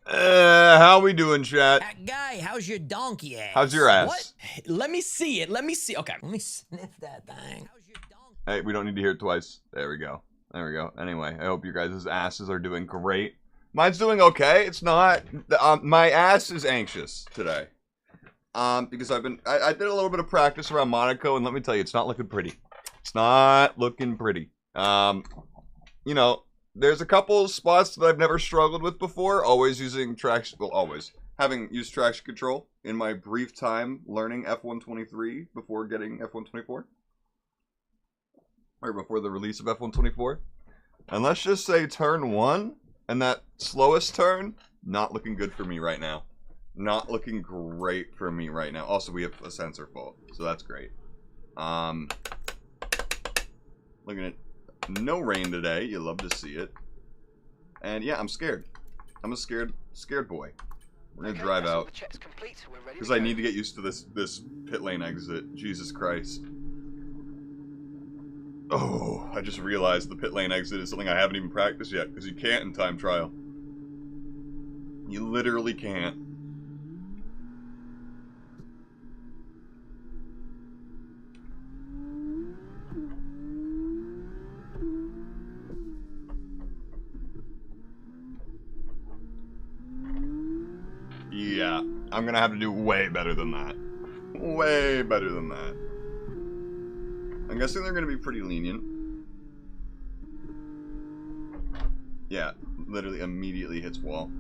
How we doing, chat? Guy, how's your donkey ass? How's your ass? What? Let me see it. Let me see. Okay, let me sniff that thing. How's your donkey? Hey, we don't need to hear it twice. There we go. There we go. Anyway, I hope you guys' asses are doing great. Mine's doing okay. It's not. My ass is anxious today. Because I did a little bit of practice around Monaco, and let me tell you, it's not looking pretty. It's not looking pretty. You know, there's a couple spots that I've never struggled with before. Always using traction, well, always having used traction control in my brief time learning F123 before getting F124, or before the release of F124. And let's just say turn one and that slowest turn, not looking good for me right now. Not looking great for me right now. Also, we have a sensor fault, so that's great. Looking at no rain today. You love to see it. And yeah, I'm scared. I'm a scared boy. We're gonna drive out because I need to get used to this pit lane exit. Jesus Christ. Oh, I just realized the pit lane exit is something I haven't even practiced yet because you can't in time trial. You literally can't. Yeah, I'm gonna have to do way better than that. Way better than that. I'm guessing they're gonna be pretty lenient. Yeah, literally immediately hits wall.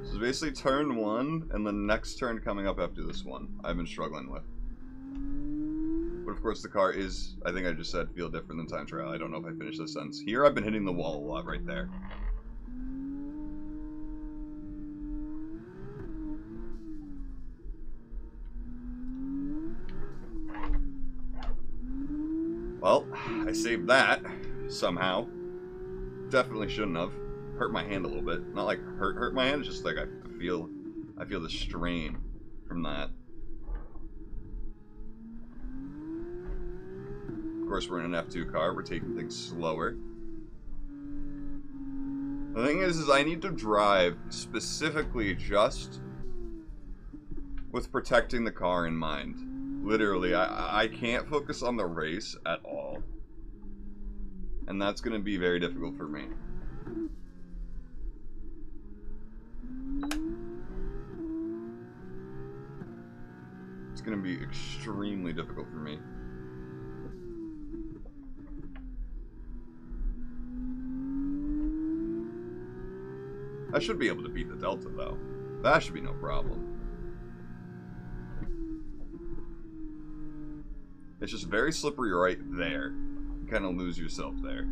So basically turn one, and the next turn coming up after this one, I've been struggling with. But of course the car is, I think I just said, feel different than time trial. I don't know if I finished this sentence. Here I've been hitting the wall a lot right there. Well, I saved that, somehow. Definitely shouldn't have. Hurt my hand a little bit. Not like hurt my hand, it's just like I feel the strain from that. Of course, we're in an F2 car, we're taking things slower. The thing is I need to drive specifically just with protecting the car in mind. Literally, I can't focus on the race at all. And that's going to be very difficult for me. It's going to be extremely difficult for me. I should be able to beat the Delta, though. That should be no problem. It's just very slippery right there. You kind of lose yourself there.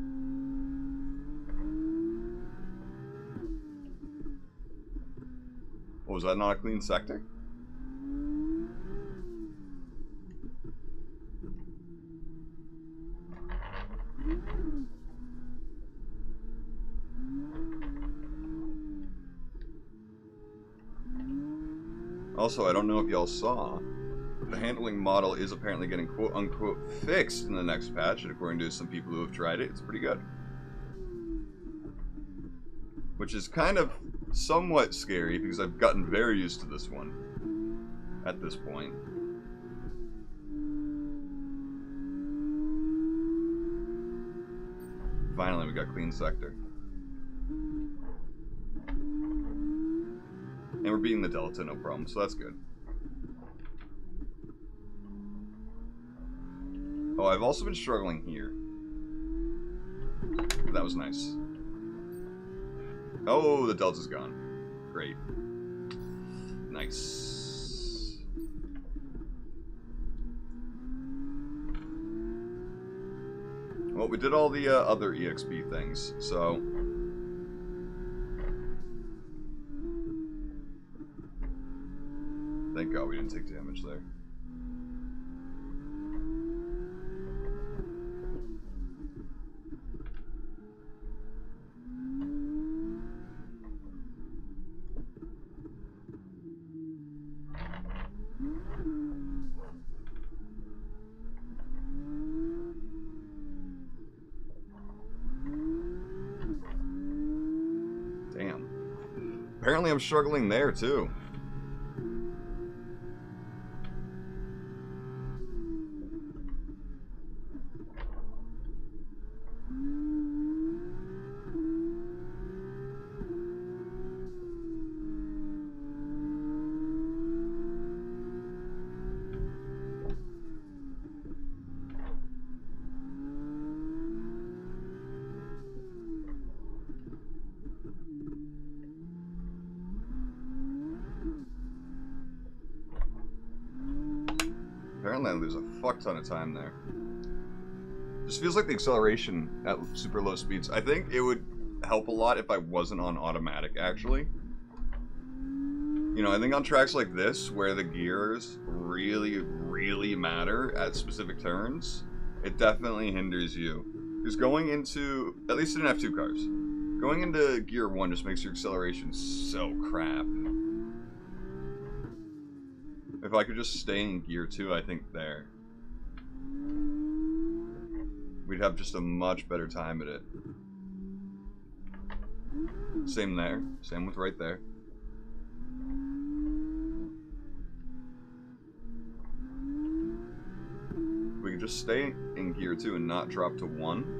Oh, was that not a clean sector? Also, I don't know if y'all saw, but the handling model is apparently getting quote-unquote fixed in the next patch, and according to some people who have tried it, it's pretty good. Which is kind of somewhat scary, because I've gotten very used to this one at this point. Finally, we got clean sector. And we're beating the Delta, no problem, so that's good. Oh, I've also been struggling here. That was nice. Oh, the Delta's gone. Great. Nice. Well, we did all the other EXP things, so... Thank God we didn't take damage there. Apparently I'm struggling there, too. Apparently I lose a fuck ton of time there. Just feels like the acceleration at super low speeds. I think it would help a lot if I wasn't on automatic, actually. You know, I think on tracks like this, where the gears really, really matter at specific turns, it definitely hinders you. Because going into, at least in F2 cars, going into gear 1 just makes your acceleration so crap. If I could just stay in gear 2, I think there, we'd have just a much better time at it. Same there. Same with right there. We could just stay in gear 2 and not drop to 1.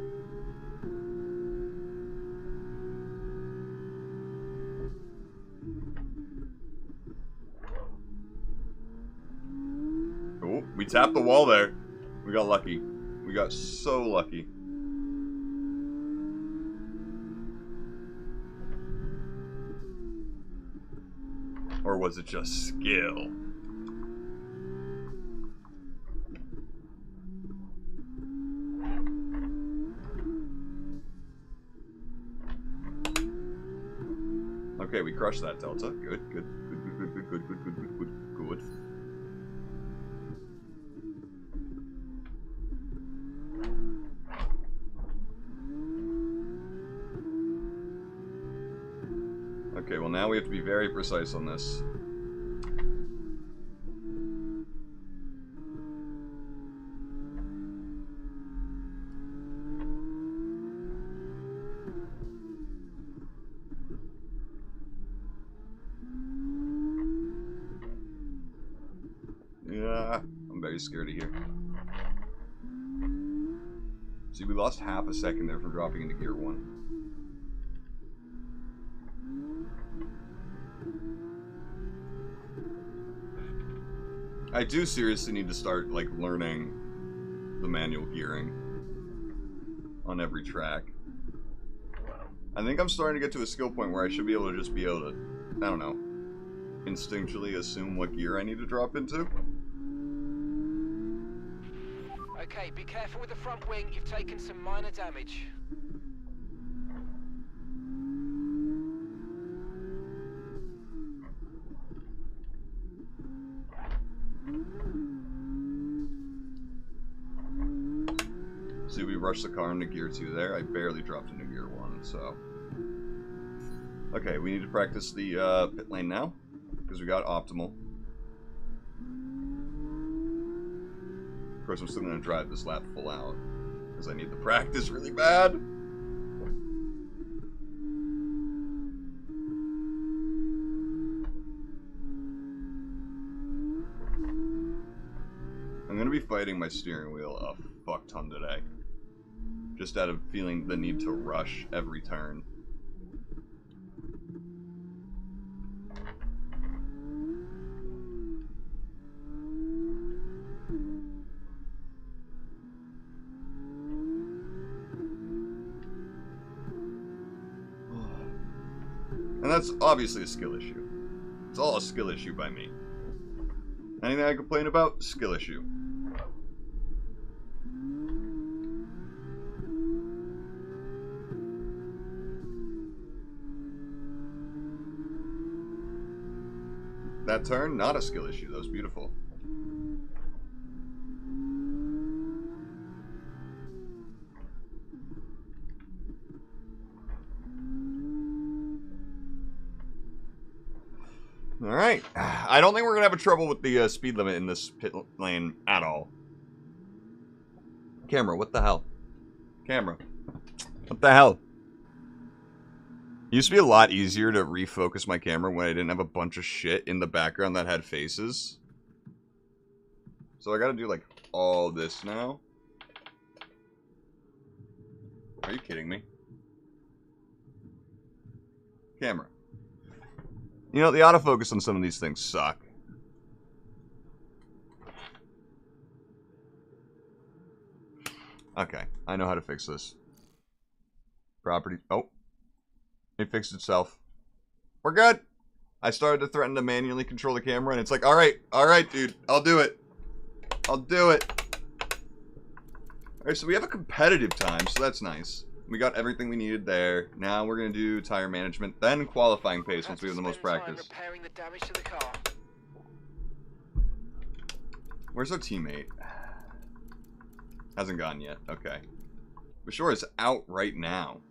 Oh, we tapped the wall there. We got lucky. We got so lucky. Or was it just skill? Okay, we crushed that delta. Good, good, good, good, good, good, good, good, good, good, good. Okay, well now we have to be very precise on this. Yeah, I'm very scared of here. See, we lost half a second there from dropping into gear 1. I do seriously need to start, like, learning the manual gearing on every track. I think I'm starting to get to a skill point where I should be able to just be able to, I don't know, instinctually assume what gear I need to drop into. Okay, be careful with the front wing. You've taken some minor damage. See, we rushed the car into gear 2 there. I barely dropped into gear 1, so... Okay, we need to practice the pit lane now, because we got optimal. Of course, I'm still going to drive this lap full out, because I need the practice really bad. I'm going to be fighting my steering wheel a fuck ton today. Just out of feeling the need to rush every turn. And that's obviously a skill issue. It's all a skill issue by me. Anything I complain about? Skill issue. That turn, not a skill issue. That was beautiful. Alright. I don't think we're going to have a trouble with the speed limit in this pit lane at all. Camera, what the hell? Camera. What the hell? It used to be a lot easier to refocus my camera when I didn't have a bunch of shit in the background that had faces. So I gotta do, like, all this now. Are you kidding me? Camera. You know, the autofocus on some of these things suck. Okay, I know how to fix this. Property. Oh. It fixed itself. We're good. I started to threaten to manually control the camera, and it's like, alright, dude, I'll do it. I'll do it. Alright, so we have a competitive time, so that's nice. We got everything we needed there. Now we're going to do tire management, then qualifying pace once we have the most practice. Repairing the damage to the car. Where's our teammate? Hasn't gone yet. Okay. But sure, it's out right now.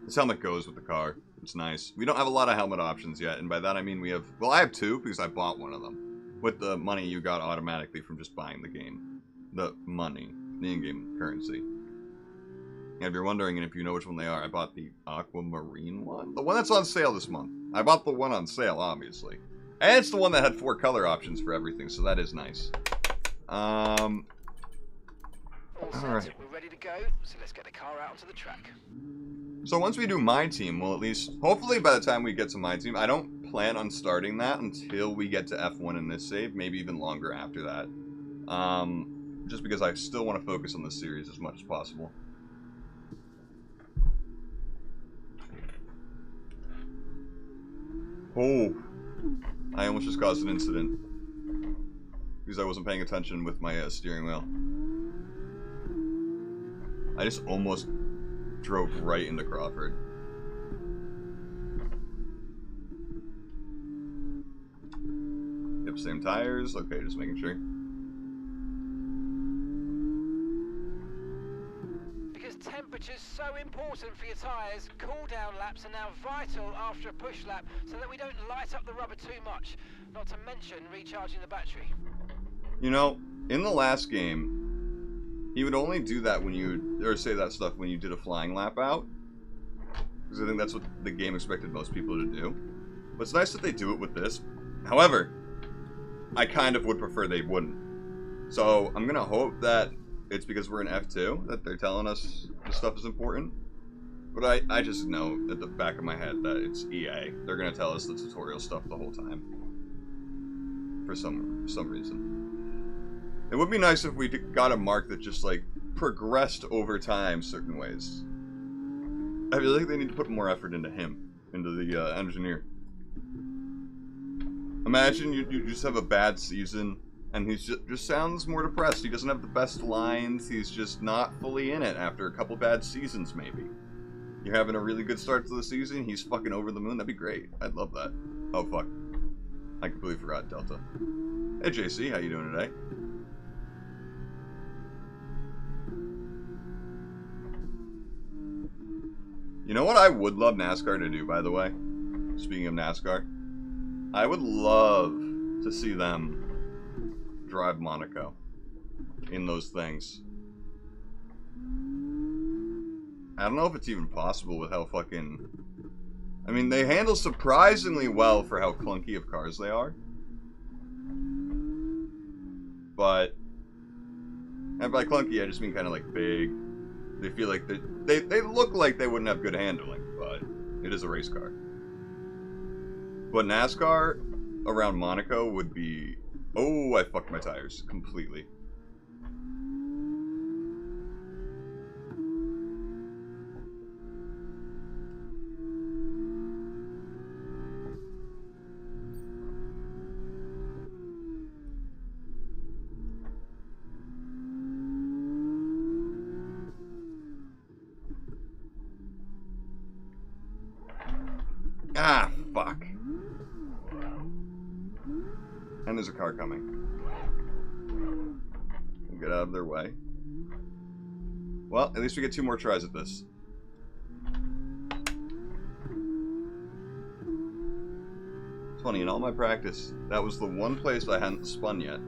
This helmet goes with the car. It's nice. We don't have a lot of helmet options yet, and by that I mean we have... Well, I have two, because I bought one of them. With the money you got automatically from just buying the game. The money. The in-game currency. And if you're wondering, and if you know which one they are, I bought the aquamarine one. The one that's on sale this month. I bought the one on sale, obviously. And it's the one that had 4 color options for everything, so that is nice. All set. Alright. We're ready to go, so let's get the car out onto the track. So once we do my team, we'll at least... Hopefully by the time we get to my team, I don't plan on starting that until we get to F1 in this save. Maybe even longer after that. Just because I still want to focus on this series as much as possible. Oh. I almost just caused an incident. Because I wasn't paying attention with my steering wheel. I just almost drove right into Crawford. Yep, same tires. Okay, just making sure. Because temperature's so important for your tyres, cool down laps are now vital after a push lap so that we don't light up the rubber too much. Not to mention recharging the battery. You know, in the last game, he would only do that when you, or say that stuff when you did a flying lap out. Because I think that's what the game expected most people to do. But it's nice that they do it with this. However, I kind of would prefer they wouldn't. So I'm going to hope that it's because we're in F2 that they're telling us this stuff is important. But I just know at the back of my head that it's EA. They're going to tell us the tutorial stuff the whole time. For some reason. It would be nice if we got a mark that just, like, progressed over time certain ways. I feel like they need to put more effort into him, into the engineer. Imagine you just have a bad season, and he just sounds more depressed. He doesn't have the best lines. He's just not fully in it after a couple bad seasons, maybe. You're having a really good start to the season. He's fucking over the moon. That'd be great. I'd love that. Oh, fuck. I completely forgot Delta. Hey, JC. How you doing today? You know what I would love NASCAR to do, by the way? Speaking of NASCAR. I would love to see them drive Monaco in those things. I don't know if it's even possible with how fucking... I mean, they handle surprisingly well for how clunky of cars they are. But... And by clunky, I just mean kind of like big. They feel like they look like they wouldn't have good handling, but it is a race car. But NASCAR around Monaco would be... Oh, I fucked my tires completely. Ah, fuck. And there's a car coming. We'll get out of their way. Well, at least we get 2 more tries at this. It's funny, in all my practice, that was the one place I hadn't spun yet.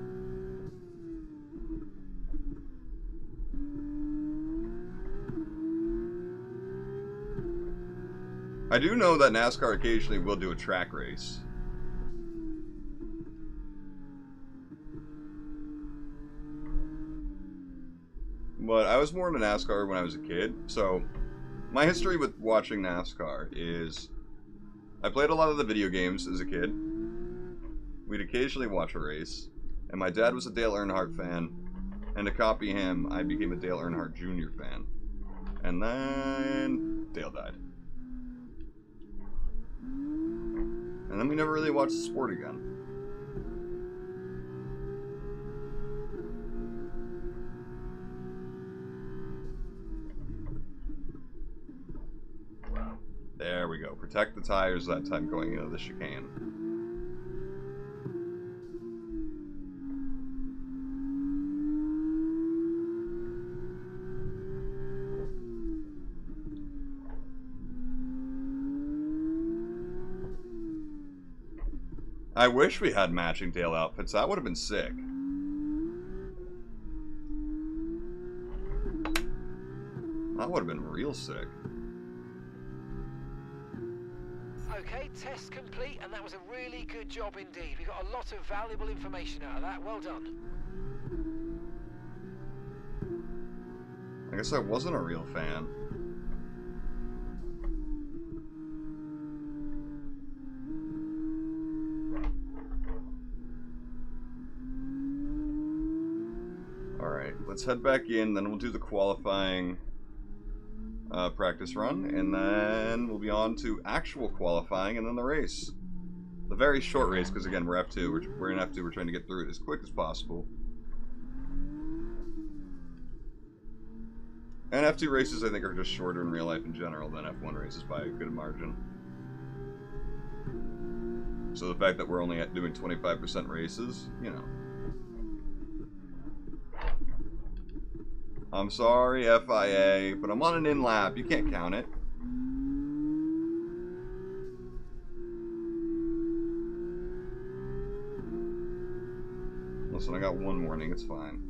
I do know that NASCAR occasionally will do a track race. But I was more into NASCAR when I was a kid, so my history with watching NASCAR is I played a lot of the video games as a kid. We'd occasionally watch a race, and my dad was a Dale Earnhardt fan, and to copy him, I became a Dale Earnhardt Jr. fan. And then Dale died. And then we never really watched the sport again. There we go. Protect the tires that time going into the chicane. I wish we had matching Dale outfits. That would have been sick. That would have been real sick. Okay, test complete, and that was a really good job indeed. We got a lot of valuable information out of that. Well done. I guess I wasn't a real fan. Alright, let's head back in, then we'll do the qualifying practice run, and then we'll be on to actual qualifying, and then the race. The very short race, because again, we're F2, we're in F2, we're trying to get through it as quick as possible. And F2 races, I think, are just shorter in real life in general than F1 races by a good margin. So the fact that we're only doing 25% races, you know. I'm sorry, FIA, but I'm on an in-lap. You can't count it. Listen, I got one warning. It's fine.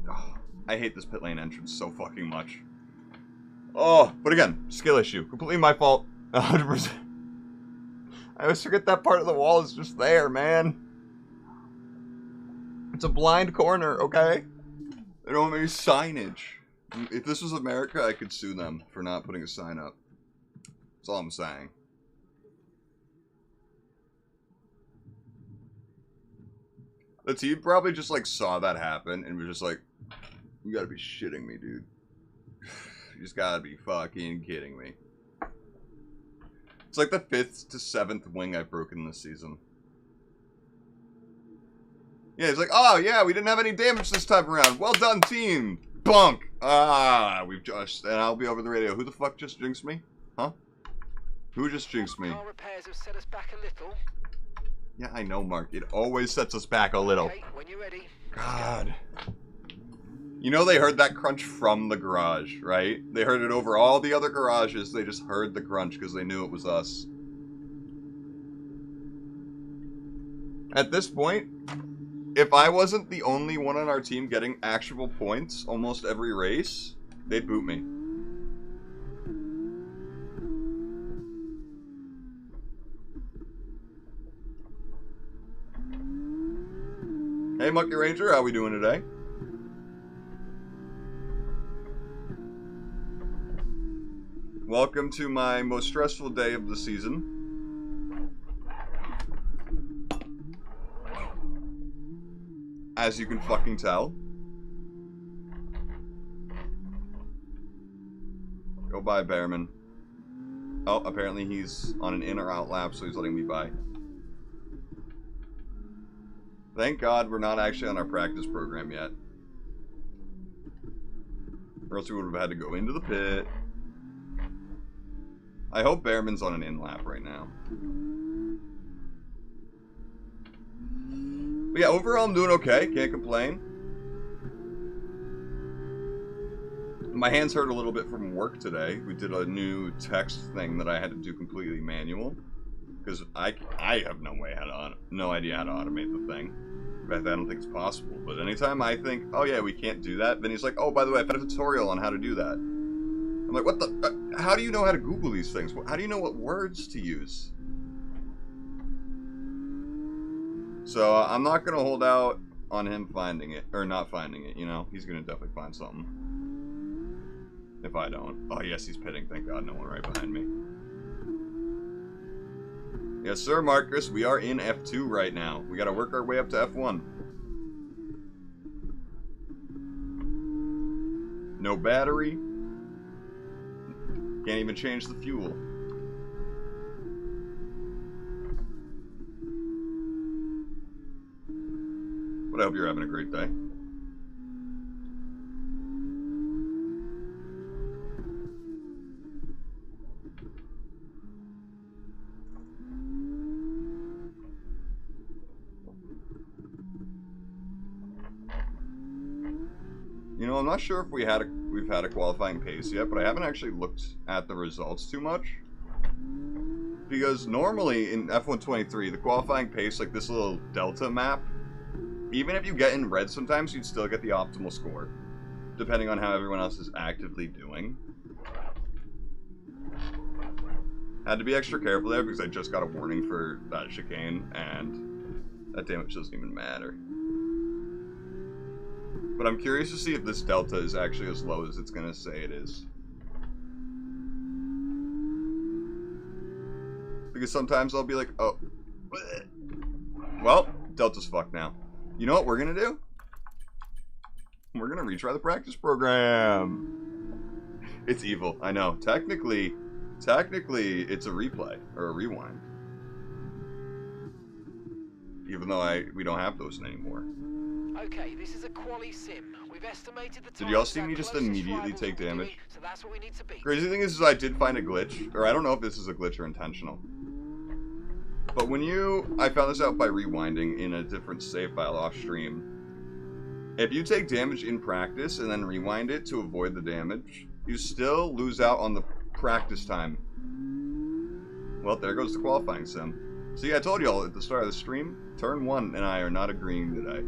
Oh, I hate this pit lane entrance so fucking much. Oh, but again, skill issue. Completely my fault. 100%. I always forget that part of the wall is just there, man. It's a blind corner, okay? They don't have any signage. If this was America, I could sue them for not putting a sign up. That's all I'm saying. The team probably just, like, saw that happen and was just like, you gotta be shitting me, dude. You just gotta be fucking kidding me. It's like the 5th to 7th wing I've broken this season. Yeah, it's like, oh yeah, we didn't have any damage this time around. Well done, team. Bunk. Ah, we've just, and I'll be over the radio. Who the fuck just jinxed me? Huh? Who just jinxed me? Car repairs have set us back a little. Yeah, I know, Mark. It always sets us back a little. Okay, when you're ready. God. You know they heard that crunch from the garage, right? They heard it over all the other garages. They just heard the crunch because they knew it was us. At this point, if I wasn't the only one on our team getting actual points almost every race, they'd boot me. Hey, Monkey Ranger, how we doing today? Welcome to my most stressful day of the season. As you can fucking tell. Go by, Bearman. Oh, apparently he's on an in or out lap, so he's letting me by. Thank God we're not actually on our practice program yet. Or else we would have had to go into the pit. I hope Bearman's on an in lap right now. But yeah, overall I'm doing okay. Can't complain. My hands hurt a little bit from work today. We did a new text thing that I had to do completely manual. Because I have no idea how to automate the thing. In fact, I don't think it's possible. But anytime I think, oh yeah, we can't do that, then he's like, oh, by the way, I found a tutorial on how to do that. I'm like, what the? How do you know how to Google these things? How do you know what words to use? So I'm not gonna hold out on him finding it or not finding it. You know, he's gonna definitely find something. If I don't. Oh yes, he's pitting. Thank God, no one right behind me. Yes, sir, Marcus. We are in F2 right now. We gotta work our way up to F1. No battery. Can't even change the fuel. But I hope you're having a great day. You know, I'm not sure if we've had a qualifying pace yet, but I haven't actually looked at the results too much. Because normally in F123, the qualifying pace, like this little delta map, even if you get in red sometimes, you'd still get the optimal score, depending on how everyone else is actively doing. Had to be extra careful there because I just got a warning for that chicane, and that damage doesn't even matter. But I'm curious to see if this delta is actually as low as it's going to say it is. Because sometimes I'll be like, oh, well, delta's fucked now. You know what we're going to do? We're going to retry the practice program. It's evil, I know. Technically, it's a replay, or a rewind. Even though we don't have those anymore. Okay, this is a quali sim. We've estimated the time. Did y'all see me just immediately take damage? So that's what we need to beat. Crazy thing is I did find a glitch, or I don't know if this is a glitch or intentional. But when I found this out by rewinding in a different save file off stream. If you take damage in practice and then rewind it to avoid the damage, you still lose out on the practice time. Well, there goes the qualifying sim. See, I told y'all at the start of the stream, turn 1 and I are not agreeing today.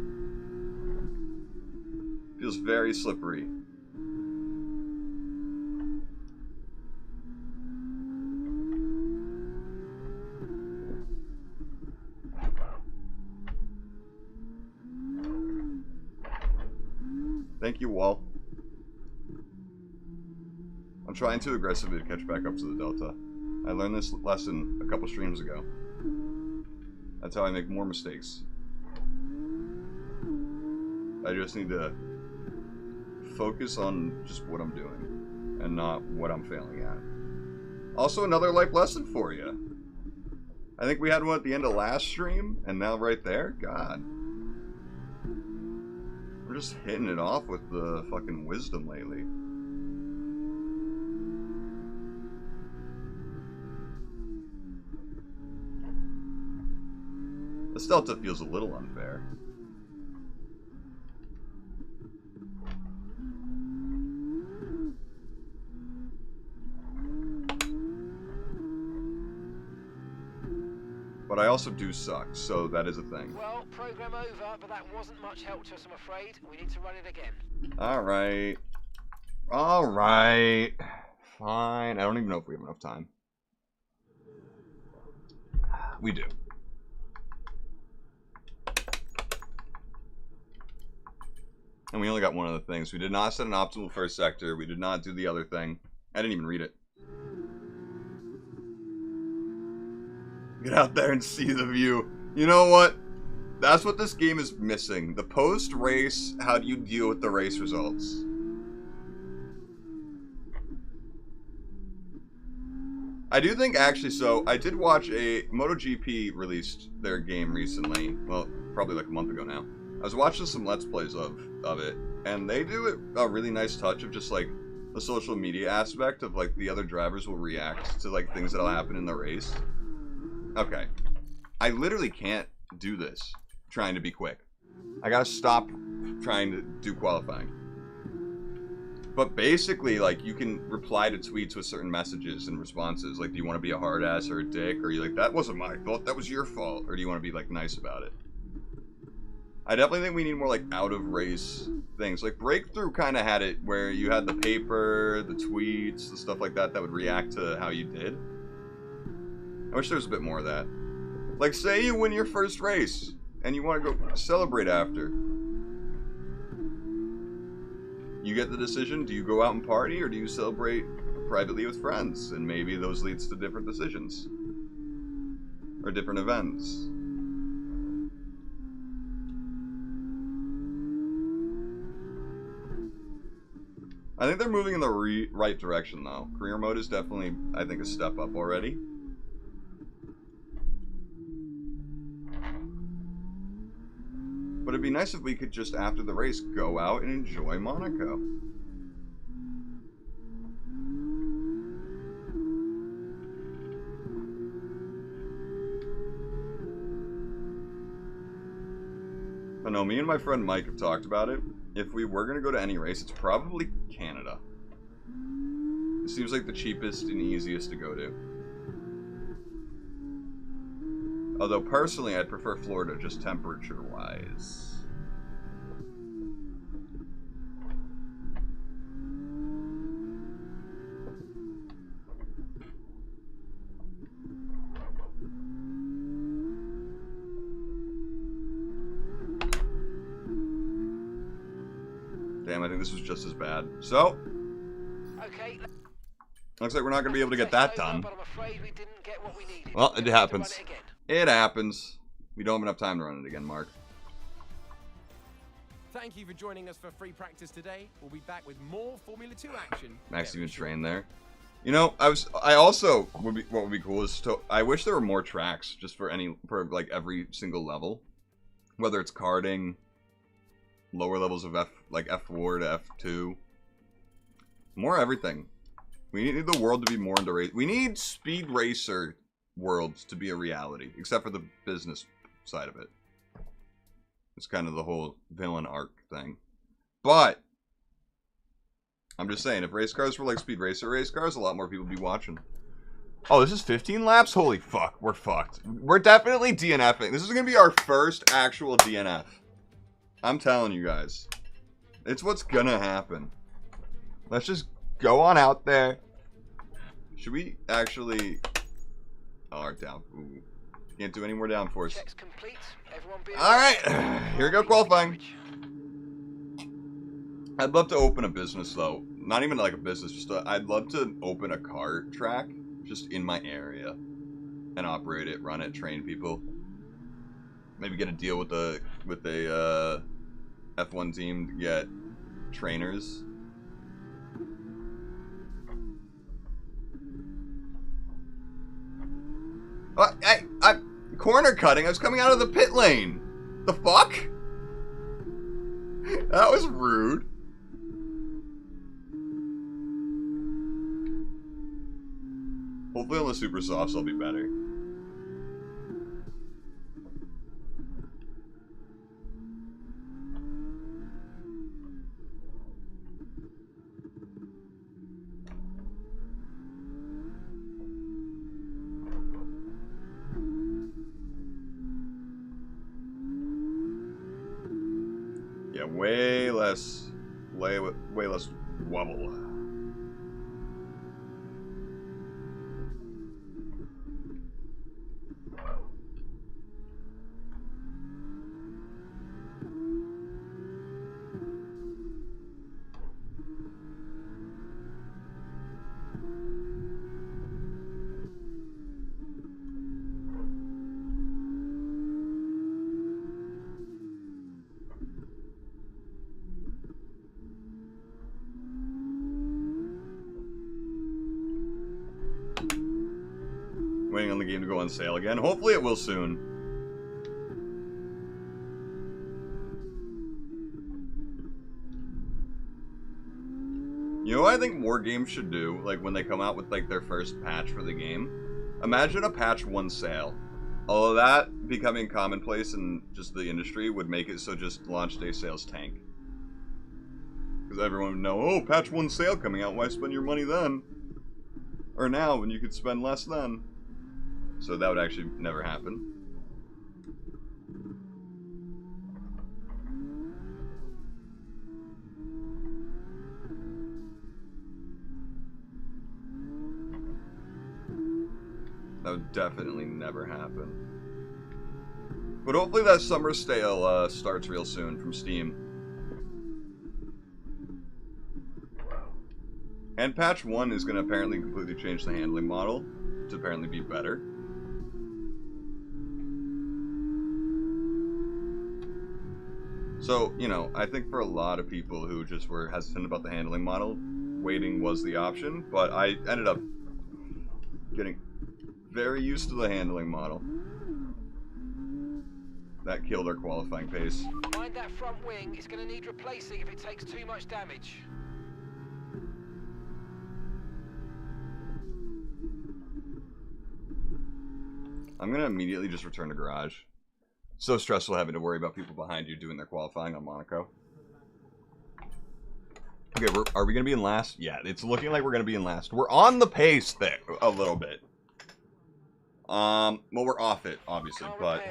Feels very slippery. Thank you, Wall. I'm trying too aggressively to catch back up to the Delta. I learned this lesson a couple streams ago. That's how I make more mistakes. I just need to focus on just what I'm doing and not what I'm failing at. Also, another life lesson for you. I think we had one at the end of last stream, and now right there, God. We're just hitting it off with the fucking wisdom lately. This Delta feels a little unfair. But I also do suck, so that is a thing. Well, program over, but that wasn't much help to us, I'm afraid. We need to run it again. Alright. Alright. Fine. I don't even know if we have enough time. We do. And we only got one of the things. We did not set an optimal first sector. We did not do the other thing. I didn't even read it. Get out there and see the view. You know what? That's what this game is missing. The post-race, how do you deal with the race results? I do think, actually, so I did watch MotoGP released their game recently. Well, probably like a month ago now. I was watching some Let's Plays of it, and they do a really nice touch of just like the social media aspect of like the other drivers will react to like things that'll happen in the race. Okay. I literally can't do this trying to be quick. I gotta stop trying to do qualifying. But basically, like, you can reply to tweets with certain messages and responses. Like, do you want to be a hard ass or a dick? Or are you like, that wasn't my fault, that was your fault? Or do you want to be, like, nice about it? I definitely think we need more, like, out-of-race things. Like, Breakthrough kind of had it where you had the paper, the tweets, the stuff like that that would react to how you did. I wish there was a bit more of that. Like, say you win your first race, and you want to go celebrate after. You get the decision, do you go out and party, or do you celebrate privately with friends? And maybe those leads to different decisions. Or different events. I think they're moving in the right direction, though. Career mode is definitely, I think, a step up already. But it'd be nice if we could just, after the race, go out and enjoy Monaco. I know, me and my friend Mike have talked about it. If we were going to go to any race, it's probably Canada. It seems like the cheapest and easiest to go to. Although, personally, I'd prefer Florida, just temperature-wise. Damn, I think this was just as bad. So, Okay. looks like we're not going to be able to get that done. But I'm afraid we didn't get what we needed. Well, it We'll have to happens. run it again. It happens. We don't have enough time to run it again, Mark. Thank you for joining us for free practice today. We'll be back with more Formula 2 action. Max very even shortly. trained there. You know, I also what would be cool is I wish there were more tracks just for like every single level, whether it's karting, lower levels of F4 to F2, more everything. We need the world to be more into race. We need Speed Racer worlds to be a reality, except for the business side of it. It's kind of the whole villain arc thing. But I'm just saying, if race cars were like Speed Racer race cars, a lot more people would be watching. Oh, this is 15 laps? Holy fuck, we're fucked. We're definitely DNFing. This is going to be our first actual DNF. I'm telling you guys. It's what's going to happen. Let's just go on out there. Should we actually... Oh, our down... Ooh. Can't do any more downforce. Checks complete. Everyone be Alright, here we go, qualifying. I'd love to open a business, though. Not even like a business, just I'd love to open a car track just in my area and operate it, run it, train people. Maybe get a deal with the F1 team to get trainers. I'm corner cutting. I was coming out of the pit lane. The fuck? That was rude. Hopefully on the super softs I'll be better. Yeah, way less wobble. Waiting on the game to go on sale again. Hopefully it will soon. You know what I think more games should do, like when they come out with like their first patch for the game? Imagine a patch 1 sale. Although that becoming commonplace in just the industry would make it so just launch day sales tank. Because everyone would know, oh, patch 1 sale coming out, why spend your money then? Or now, when you could spend less then. So that would actually never happen. That would definitely never happen. But hopefully that summer sale starts real soon from Steam. And patch 1 is going to apparently completely change the handling model to apparently be better. So, you know, I think for a lot of people who just were hesitant about the handling model, waiting was the option, but I ended up getting very used to the handling model. That killed our qualifying pace. Mind that front wing, it's going to need replacing if it takes too much damage. I'm going to immediately just return to garage. So stressful having to worry about people behind you doing their qualifying on Monaco. Okay, are we going to be in last? Yeah, it's looking like we're going to be in last. We're on the pace there a little bit. Well, we're off it, obviously, but...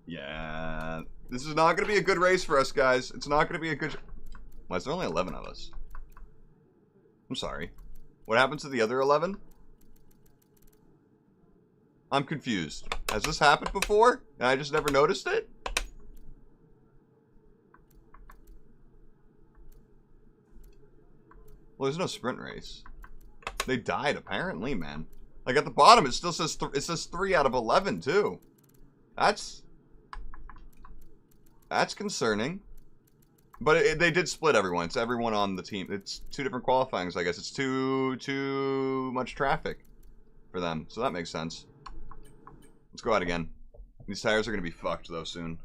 Yeah, this is not going to be a good race for us, guys. It's not going to be a good... Why is there only 11 of us? I'm sorry. What happened to the other 11? I'm confused. Has this happened before? And I just never noticed it? Well, there's no sprint race. They died, apparently, man. Like, at the bottom, it still says... it says 3 out of 11, too. That's concerning. But they did split everyone. It's everyone on the team. It's 2 different qualifyings, I guess. It's too much traffic for them. So that makes sense. Let's go out again. These tires are going to be fucked, though, soon.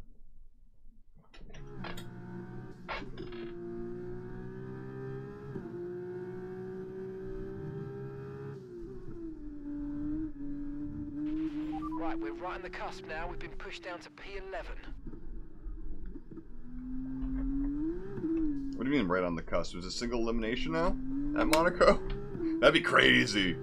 Right, we're right on the cusp now. We've been pushed down to P11. What do you mean right on the cusp? Is it single elimination now? At Monaco? That'd be crazy.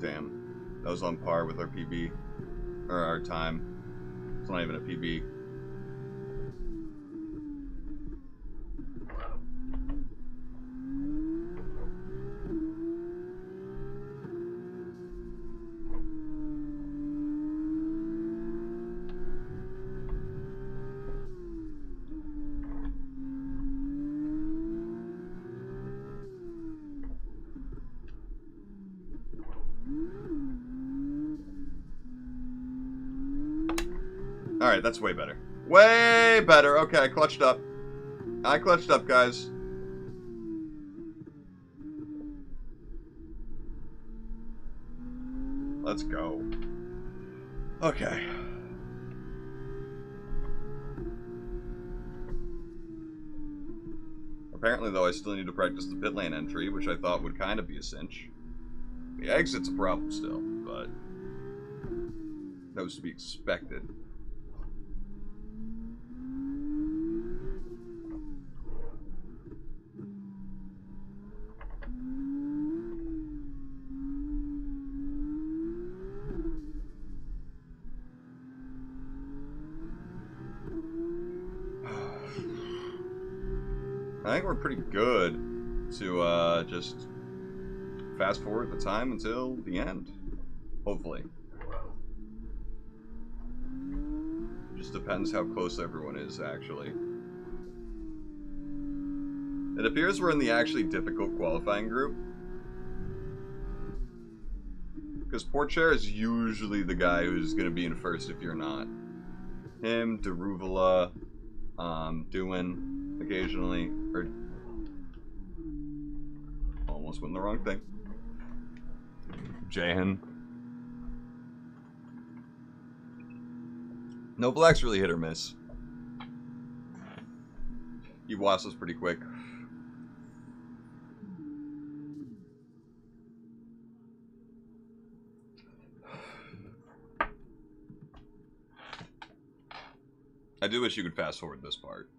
Damn. That was on par with our PB. Or our time. It's not even a PB. Alright, that's way better. Way better. Okay, I clutched up. I clutched up, guys. Let's go. Okay. Apparently, though, I still need to practice the pit lane entry, which I thought would kind of be a cinch. The exit's a problem still, but that was to be expected. I think we're pretty good to just fast forward the time until the end. Hopefully. Just depends how close everyone is, actually. It appears we're in the actually difficult qualifying group. Because Porcher is usually the guy who's going to be in first if you're not. Him, Daruvula, Dewin, occasionally, or... Almost went the wrong thing. Jahan. No Black's really hit or miss. Iwasa's pretty quick. I do wish you could fast forward this part.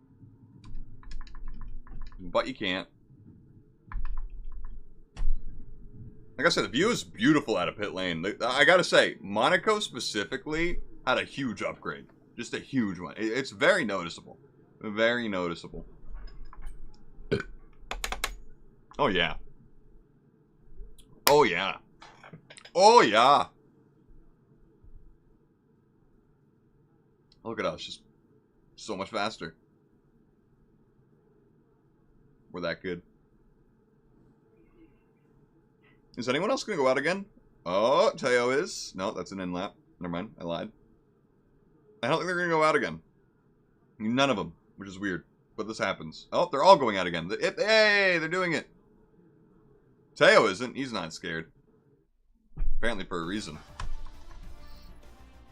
But you can't. Like I said, the view is beautiful out of pit lane. I gotta say, Monaco specifically had a huge upgrade. Just a huge one. It's very noticeable. Very noticeable. Oh, yeah. Oh, yeah. Oh, yeah. Look at us. Just so much faster. We're that good. Is anyone else going to go out again? Oh, Teo is. No, that's an in-lap. Never mind. I lied. I don't think they're going to go out again. None of them, which is weird. But this happens. Oh, they're all going out again. Hey, they're doing it. Teo isn't. He's not scared. Apparently for a reason.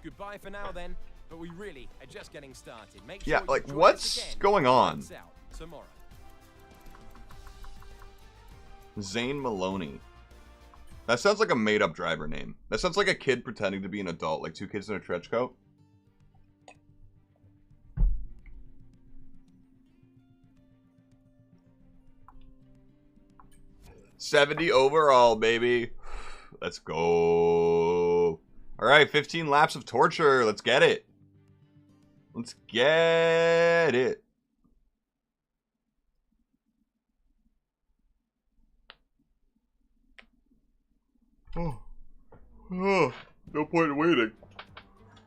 Goodbye for now, then. But we really are just getting started. Make Yeah, sure like, you join what's us again going on? Lights Out tomorrow. Zane Maloney. That sounds like a made-up driver name. That sounds like a kid pretending to be an adult, like two kids in a trench coat. $70 overall, baby. Let's go. All right, 15 laps of torture. Let's get it. Let's get it. Oh, no point in waiting.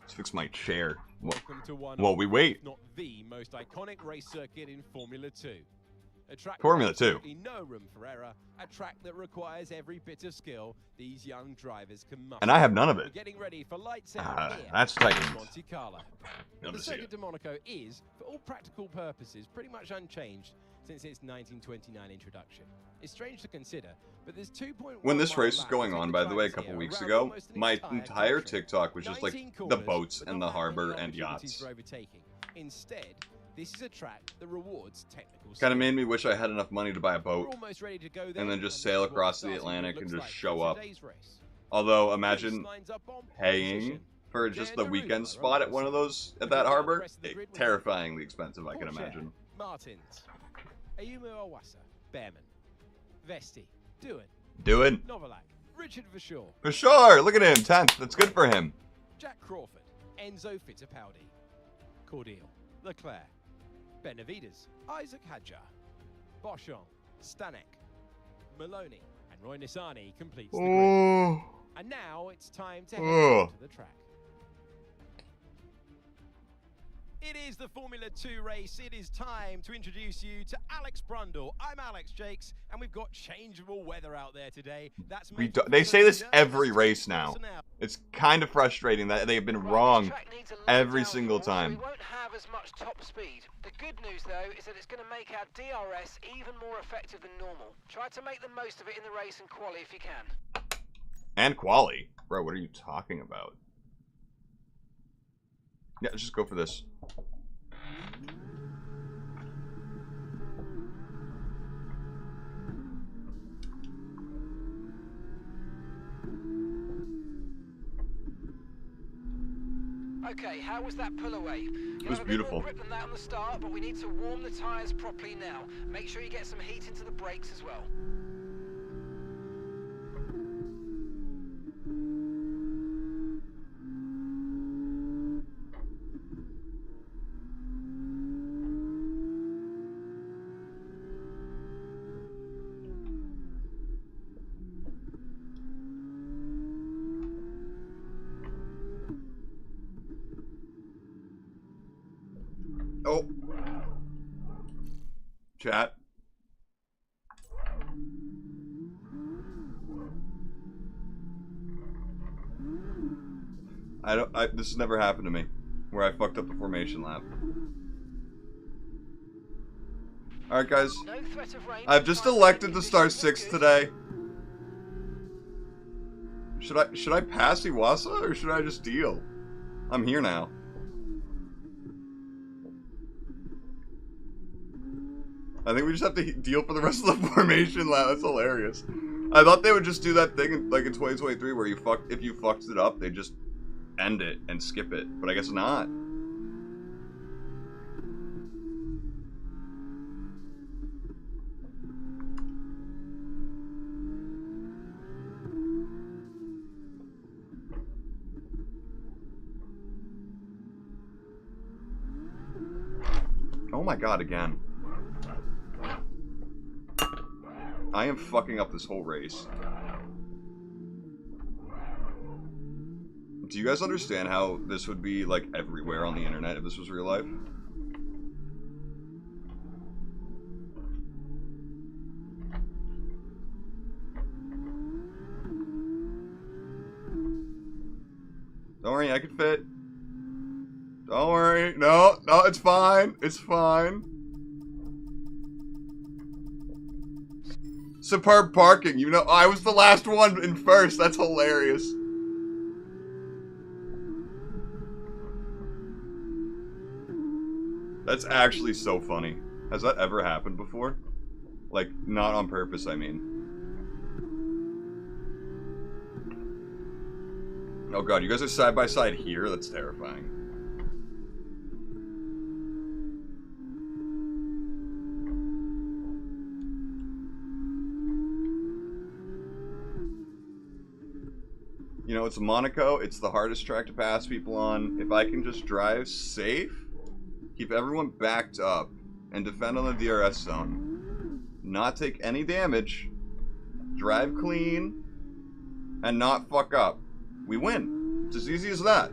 Let's fix my chair. Welcome to one While we wait. Not the most iconic race circuit in Formula 2. A track Formula with 2. absolutely no room for error. A track that requires every bit of skill these young drivers can muster. And I have none of We're it. getting ready for lights out here That's in tightened. Monte Carlo. Love The to see circuit it. de Monaco is, for all practical purposes, pretty much unchanged since its 1929 introduction. It's strange to consider, but there's 2.1 When this mile race was lap going between on, the by the way, a drivers couple here weeks around ago, almost an my entire country. TikTok was just like 19 the corners, boats but and not the that many harbor and opportunities yachts. for overtaking. Instead, this is a track that rewards technical Kind skill. of made me wish I had enough money to buy a We're boat. almost ready to go And then just this sail is what across the starting Atlantic grid and looks just like show for up. today's race. Although, Race imagine lines up on pole paying position. for just the Jan weekend Darula spot at on one of pole those at Looking that down the harbor. rest of the grid with Terrifyingly expensive, I can Porsche, imagine. Martins, Ayumu Awasa, Behrman, Vesti, Doohan, Doing Novalak, Richard Verschoor, for sure. Look at him, 10th. That's good for him. Jack Crawford, Enzo Fittipaldi, Cordial, Leclerc, Benavides, Isaac Hadjar, Boschon, Stanek, Maloney, and Roy Nissany completes the grid. Oh, And now it's time to head Oh. to the track. It is the Formula 2 race. It is time to introduce you to Alex Brundle. I'm Alex Jakes, and we've got changeable weather out there today. That's they say this every race now. It's kind of frustrating that they've been wrong every single time. We won't have as much top speed. The good news, though, is that it's going to make our DRS even more effective than normal. Try to make the most of it in the race and quali if you can. And quali. Bro, what are you talking about? Yeah, let's just go for this. Okay, how was that pull away? It was beautiful. Grip than that on the start, but we need to warm the tyres properly now. Make sure you get some heat into the brakes as well. Chat. This has never happened to me, where I fucked up the formation lap. Alright guys, No threat of rain. I've just elected to start 6th today. Should I pass Iwasa, or should I just deal? I'm here now. I think we just have to deal for the rest of the formation lap. That's hilarious. I thought they would just do that thing in, like in 2023 where if you fucked it up, they just end it and skip it. But I guess not. Oh my god, again. I am fucking up this whole race. Do you guys understand how this would be, like, everywhere on the internet if this was real life? Don't worry, I can fit. Don't worry. No, it's fine. It's fine. Superb parking. You know, I was the last one in first. That's hilarious. That's actually so funny. Has that ever happened before? Like, not on purpose, I mean. Oh god, you guys are side by side here? That's terrifying. You know, it's Monaco. It's the hardest track to pass people on. If I can just drive safe, keep everyone backed up, and defend on the DRS zone, not take any damage, drive clean, and not fuck up, we win. It's as easy as that.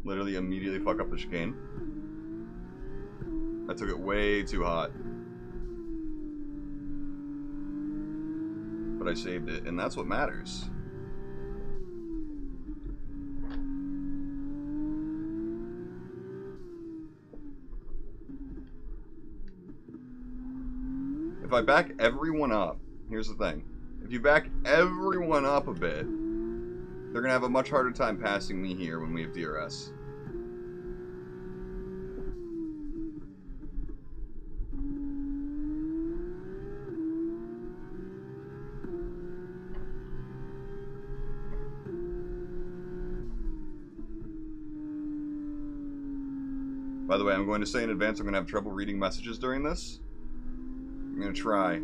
Literally immediately fuck up the chicane. I took it way too hot. But I saved it, and that's what matters. If I back everyone up, here's the thing. If you back everyone up a bit, they're gonna have a much harder time passing me here when we have DRS. By the way, I'm going to say in advance I'm going to have trouble reading messages during this. I'm going to try.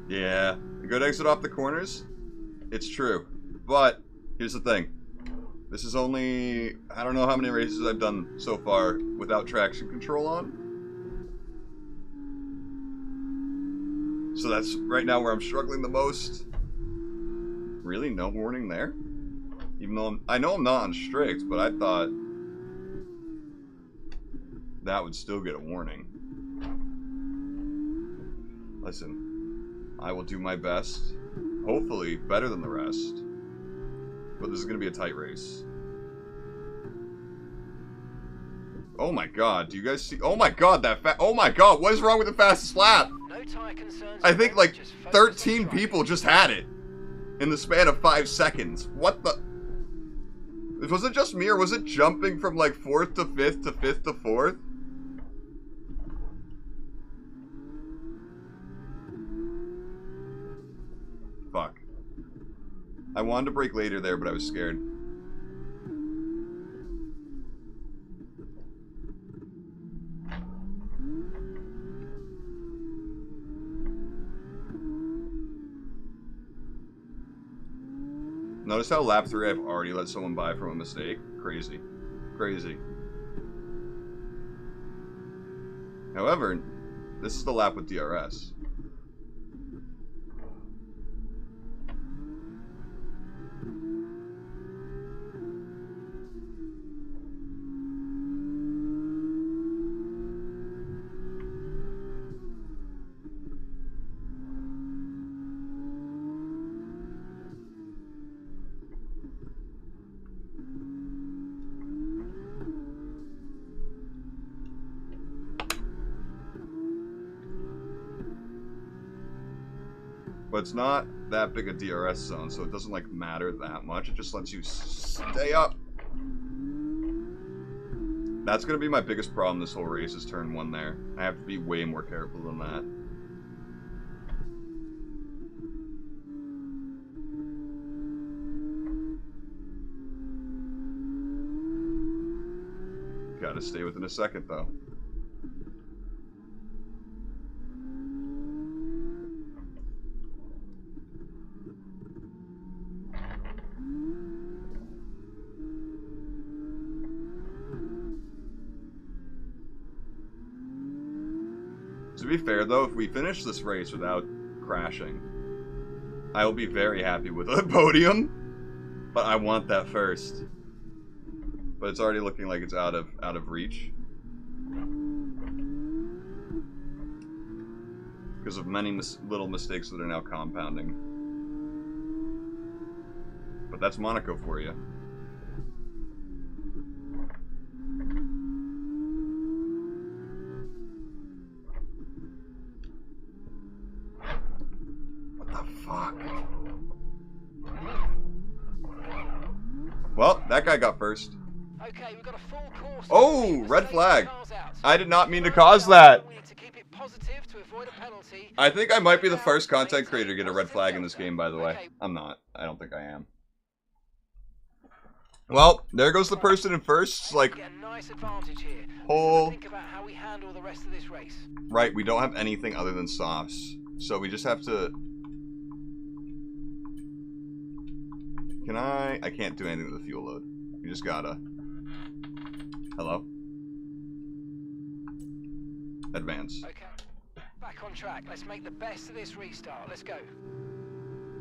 Yeah, a good exit off the corners. It's true. But, here's the thing. This is only, I don't know how many races I've done so far without traction control on. So that's right now where I'm struggling the most. Really? No warning there? Even though I know I'm not on strict, but I thought that would still get a warning. Listen. I will do my best. Hopefully, better than the rest. But this is going to be a tight race. Oh my god, do you guys see? Oh my god, oh my god, what is wrong with the fastest lap? No tire concerns. I think like 13 people just had it. In the span of 5 seconds. What the? Was it just me, or was it jumping from like 4th to 5th to 5th to 4th? Fuck. I wanted to brake later there, but I was scared. Notice how lap 3 I've already let someone by from a mistake? Crazy. Crazy. However, this is the lap with DRS. But it's not that big a DRS zone, so it doesn't like matter that much. It just lets you stay up. That's gonna be my biggest problem this whole race is turn 1 there. I have to be way more careful than that. Gotta stay within a second though. To be fair though, if we finish this race without crashing, I will be very happy with a podium, but I want that first. But it's already looking like it's out of reach. Because of many little mistakes that are now compounding. But that's Monaco for you. Well, that guy got first. Okay, we've got a full course. Oh, red flag. I did not mean to cause that. We need to keep it positive to avoid a penalty. I think I might be the first content creator to get a red flag in this game, by the way. I'm not. I don't think I am. Well, there goes the person in first. Like, Get a nice advantage here. whole... Think about how we handle the rest of this race. Right, we don't have anything other than softs. So we just have to... Can I can't do anything with the fuel load. You just gotta... Hello? Advance. Okay. Back on track. Let's make the best of this restart. Let's go.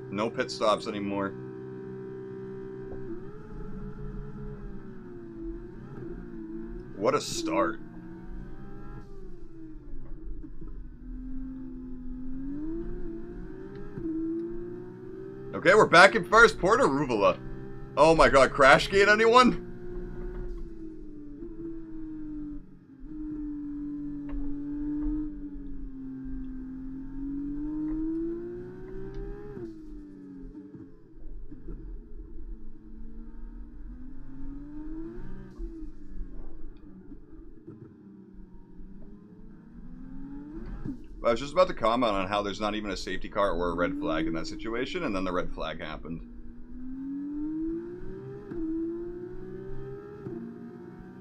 No pit stops anymore. What a start. Okay, we're back in first. Porter Ruvula. Oh my god, crash gate anyone? I was just about to comment on how there's not even a safety car or a red flag in that situation, and then the red flag happened.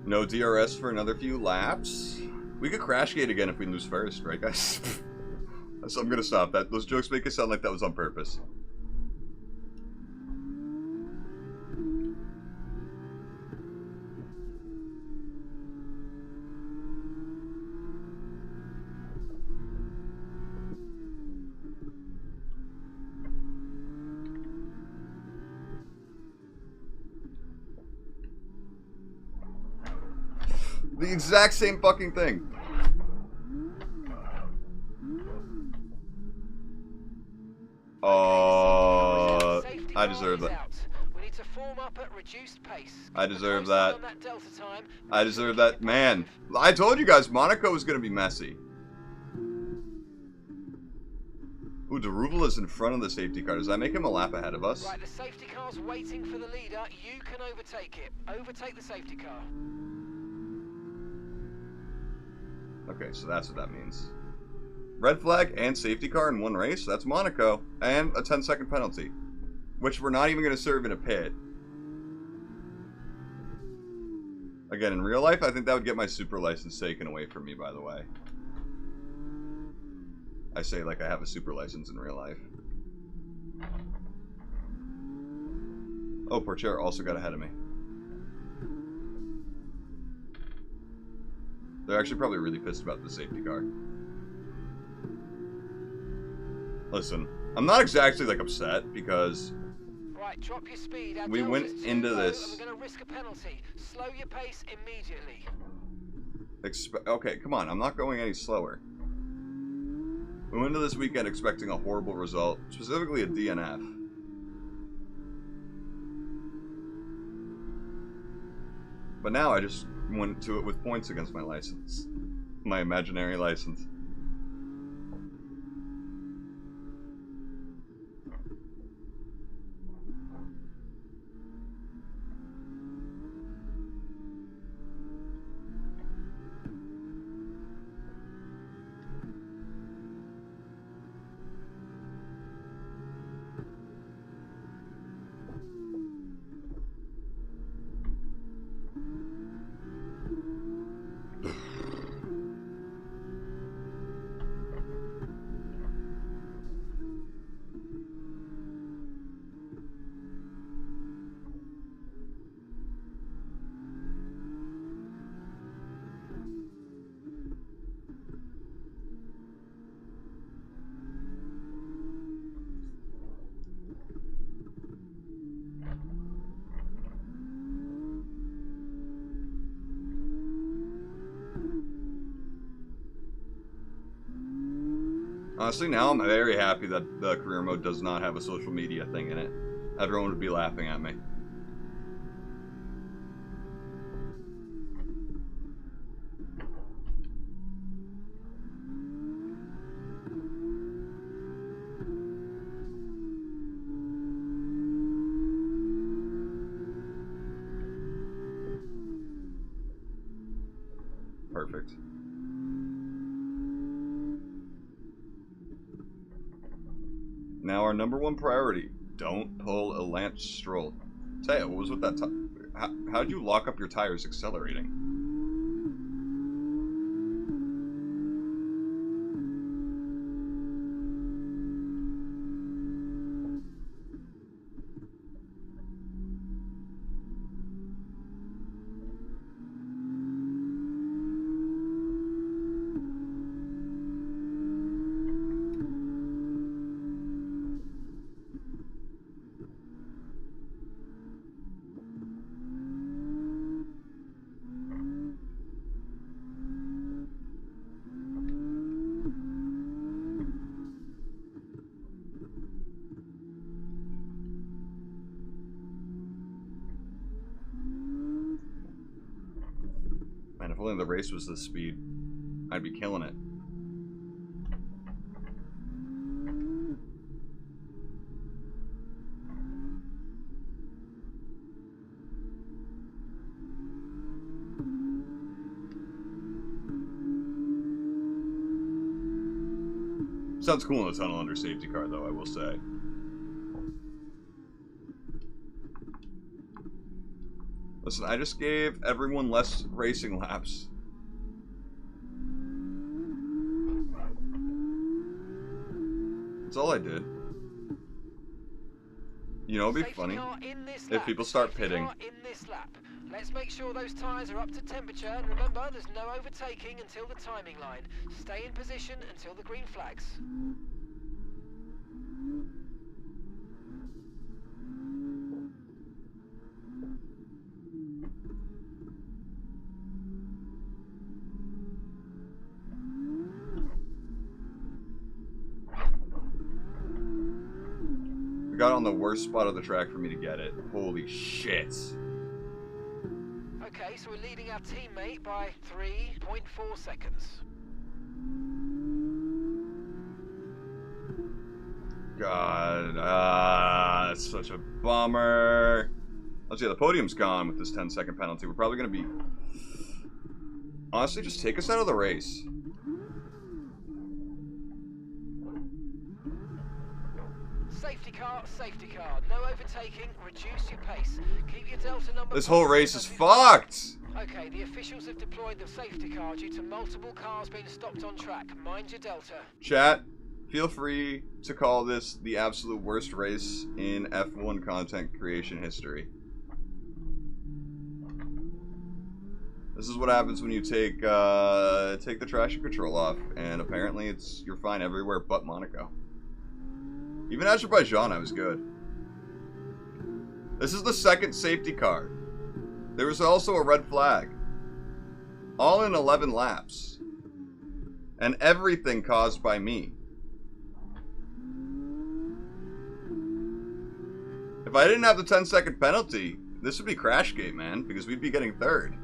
No DRS for another few laps. We could crash gate again if we lose first, right guys? So I'm gonna stop that. Those jokes make it sound like that was on purpose. The exact same fucking thing. I deserve that. We need to form up at reduced pace. I deserve that. I deserve that. Man, I told you guys Monaco was gonna be messy. Ooh, Deruvala's in front of the safety car. Does that make him a lap ahead of us? Right, the safety car's waiting for the leader. You can overtake it. Overtake the safety car. Okay, so that's what that means. Red flag and safety car in one race? That's Monaco. And a 10-second penalty. Which we're not even going to serve in a pit. Again, in real life, I think that would get my super license taken away from me, by the way. I say like I have a super license in real life. Oh, Porcher also got ahead of me. They're actually probably really pissed about the safety car. Listen, I'm not exactly like upset because Right, drop your speed. Our we went delta's too into low this. and we're going to risk a penalty. Slow your pace immediately. Okay, come on, I'm not going any slower. We went into this weekend expecting a horrible result, specifically a DNF. But now I just went to it with points against my license. My imaginary license. Honestly, now I'm very happy that the career mode does not have a social media thing in it. Everyone would be laughing at me. Perfect. Now our #1 priority, don't pull a Lance Stroll. Taya, what was with that how'd you lock up your tires accelerating? Man, if only the race was this speed, I'd be killing it. Sounds cool in a tunnel under safety car, though, I will say. Listen, I just gave everyone less racing laps. That's all I did. You know, it'd be funny if people start pitting. Let's make sure those tyres are up to temperature, and remember, there's no overtaking until the timing line. Stay in position until the green flags. We got on the worst spot of the track for me to get it. Holy shit. Okay, so we're leading our teammate by 3.4 seconds. God, that's such a bummer. Let's see, the podium's gone with this 10-second penalty. We're probably going to be... Honestly, just take us out of the race. Safety car, no overtaking, reduce your pace. Keep your delta number... This whole race is fucked! Okay, the officials have deployed the safety car due to multiple cars being stopped on track. Mind your delta. Chat, Feel free to call this the absolute worst race in F1 content creation history. This is what happens when you take the traction control off, and apparently you're fine everywhere but Monaco. Even Azerbaijan, I was good. This is the second safety car. There was also a red flag. All in 11 laps. And everything caused by me. If I didn't have the 10-second penalty, this would be Crashgate, man, because we'd be getting third.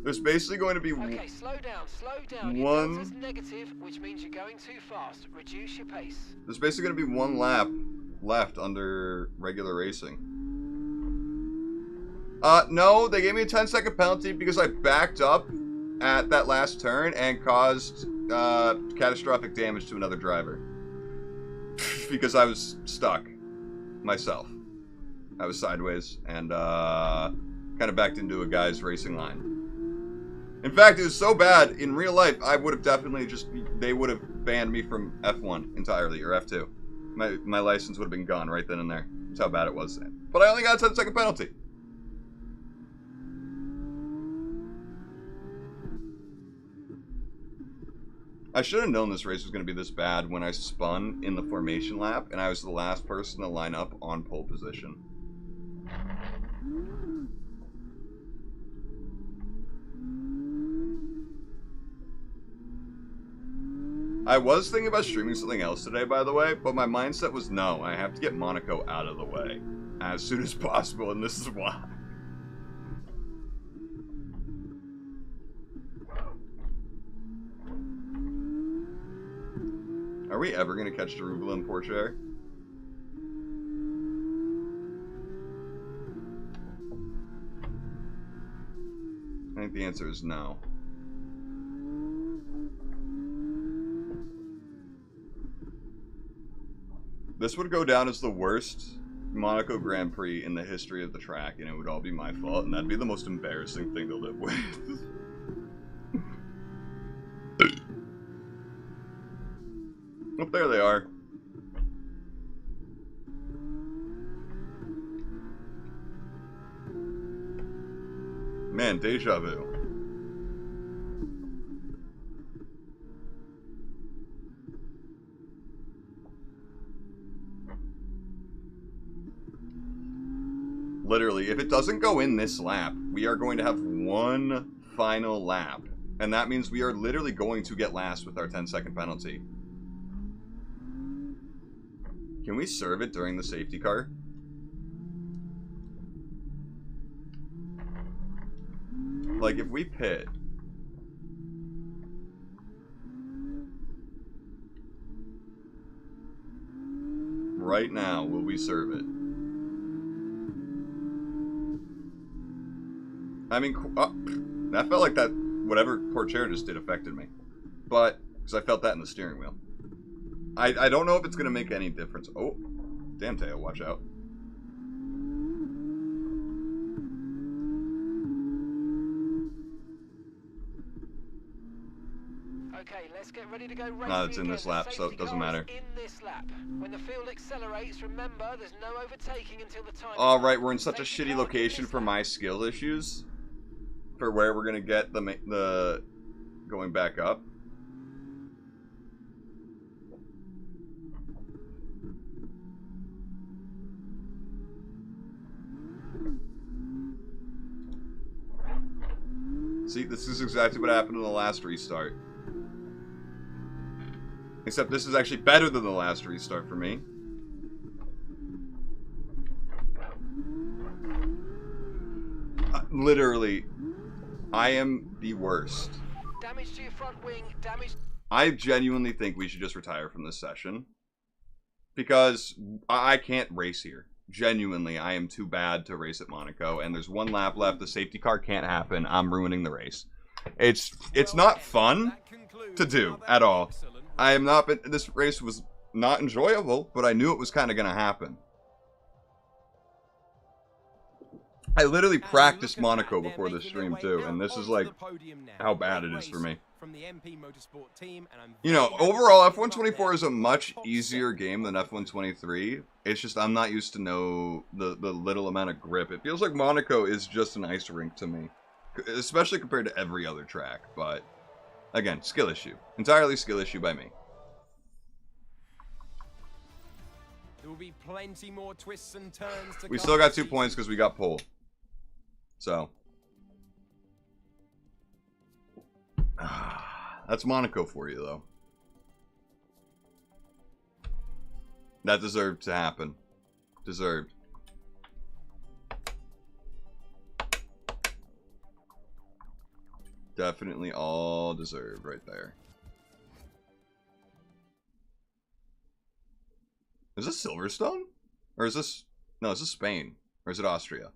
There's basically going to be okay, slow down. Your delta's negative, which means you're going too fast. Reduce your pace. There's basically going to be one lap left under regular racing. No, they gave me a 10-second penalty because I backed up at that last turn and caused catastrophic damage to another driver. Because I was stuck myself. I was sideways and kind of backed into a guy's racing line. In fact, it was so bad, in real life, I would have definitely they would have banned me from F1 entirely, or F2. My license would have been gone right then and there. That's how bad it was. But I only got a 10-second penalty. I should have known this race was going to be this bad when I spun in the formation lap, and I was the last person to line up on pole position. I was thinking about streaming something else today, by the way, but my mindset was no, I have to get Monaco out of the way as soon as possible, and this is why. Are we ever going to catch Darubala and Porsche? I think the answer is no. This would go down as the worst Monaco Grand Prix in the history of the track, and it would all be my fault, and that'd be the most embarrassing thing to live with. Oh, there they are. Man, deja vu. Literally, if it doesn't go in this lap, we are going to have one final lap. And that means we are literally going to get last with our 10-second penalty. Can we serve it during the safety car? Like, if we pit... right now, will we serve it? I mean, that felt like that, whatever Porcher just did affected me. But, because I felt that in the steering wheel. I don't know if it's going to make any difference. Oh, damn, Teo, watch out. Okay, let's get ready to go racing. No, it's in this lap, so it doesn't matter. In this lap. When the field accelerates, remember, there's no overtaking until the time. Alright, we're in such a shitty location for my skill issues. For where we're going to get the going back up. See, this is exactly what happened in the last restart. Except this is actually better than the last restart for me. Literally, I am the worst. Damage to your front wing, damage. I genuinely think we should just retire from this session. Because I can't race here. Genuinely, I am too bad to race at Monaco, and there's one lap left. The safety car can't happen. I'm ruining the race. It's not fun to do at all. I am not. This race was not enjoyable, but I knew it was kind of going to happen. I literally practiced Monaco before this stream too, and this is like how bad it is for me. You know, overall F124 is a much easier game than F123. It's just I'm not used to the little amount of grip. It feels like Monaco is just an ice rink to me, especially compared to every other track. But again, skill issue, entirely skill issue by me. There will be plenty more twists and turns to We still got 2 points because we got pole. So that's Monaco for you, though. That deserved to happen. Deserved. Definitely all deserved right there. Is this Silverstone? Or is this... No, is this Spain? Or is it Austria?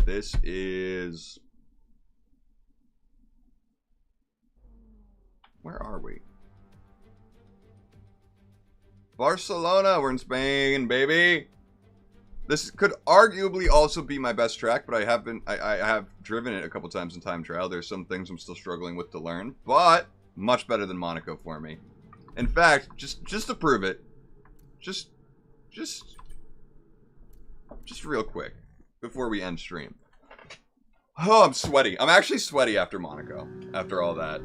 This is... Where are we? Barcelona! We're in Spain, baby! This could arguably also be my best track, but I have driven it a couple times in time trial. There's some things I'm still struggling with to learn, but much better than Monaco for me. In fact, just to prove it, just real quick before we end stream. Oh, I'm sweaty. I'm actually sweaty after Monaco. After all that.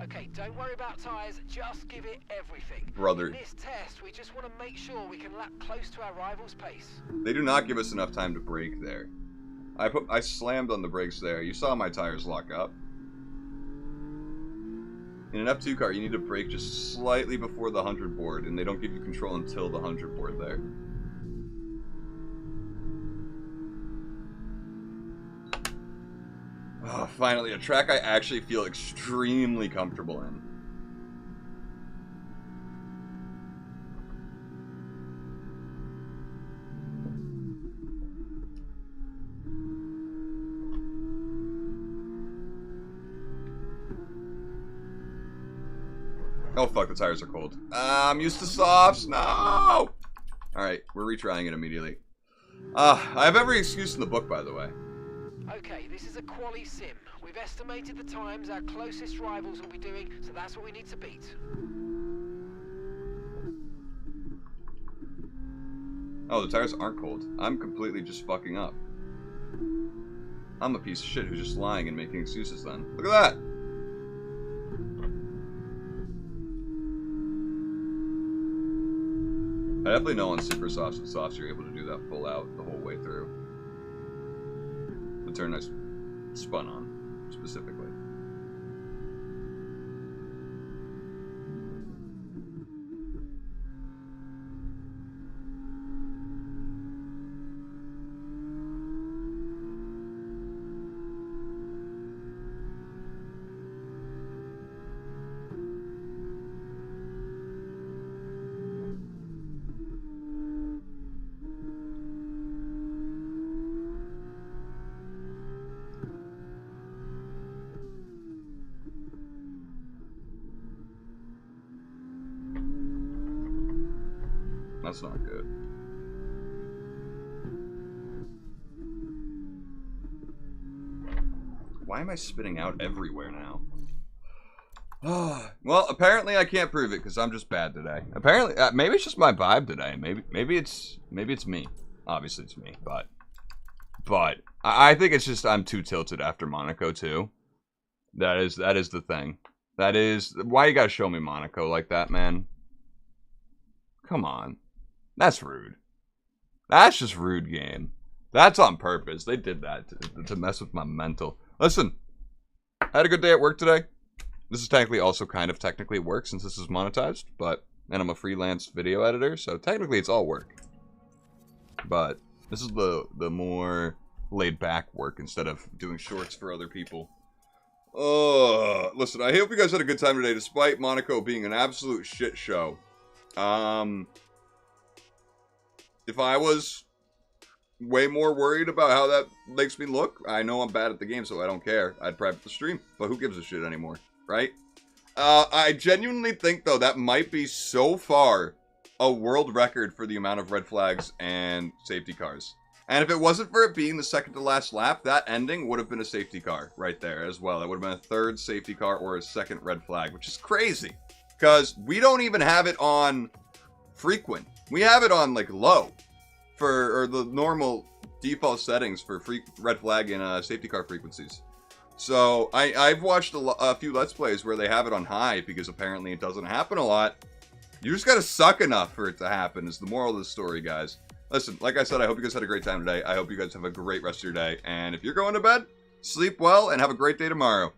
Okay, don't worry about tyres, just give it everything. Brother. In this test, we just want to make sure we can lap close to our rival's pace. They do not give us enough time to brake there. I slammed on the brakes there. You saw my tires lock up. In an F2 car, you need to brake just slightly before the 100 board, and they don't give you control until the 100 board there. Oh, finally, a track I actually feel extremely comfortable in. Oh fuck, the tires are cold. I'm used to softs, no! Alright, we're retrying it immediately. I have every excuse in the book, by the way. Okay, this is a quali sim. We've estimated the times our closest rivals will be doing, so that's what we need to beat. Oh, the tires aren't cold. I'm completely just fucking up. I'm a piece of shit who's just lying and making excuses then. Look at that! I definitely know on super softs and softs you're able to do that full out the whole way through. The turn I spun on, specifically. That's not good. Why am I spitting out everywhere now? Well, apparently I can't prove it because I'm just bad today. Apparently, maybe it's just my vibe today. Maybe it's me. Obviously it's me, but I think it's just I'm too tilted after Monaco too. That is the thing. That is why you gotta show me Monaco like that, man. Come on. That's rude. That's just rude game. That's on purpose. They did that to mess with my mental. Listen, I had a good day at work today. This is technically work since this is monetized, and I'm a freelance video editor, so technically it's all work. But this is the more laid back work instead of doing shorts for other people. Listen, I hope you guys had a good time today, despite Monaco being an absolute shit show. If I was way more worried about how that makes me look, I know I'm bad at the game, so I don't care. I'd private the stream, but who gives a shit anymore, right? I genuinely think, though, that might be so far a world record for the amount of red flags and safety cars. And if it wasn't for it being the second to last lap, that ending would have been a safety car right there as well. That would have been a third safety car or a second red flag, which is crazy. Because we don't even have it on frequent. We have it on, like, low. Or the normal default settings for red flag and safety car frequencies. So, I've watched a few Let's Plays where they have it on high because apparently it doesn't happen a lot. You just gotta suck enough for it to happen is the moral of the story, guys. Listen, like I said, I hope you guys had a great time today. I hope you guys have a great rest of your day. And if you're going to bed, sleep well and have a great day tomorrow.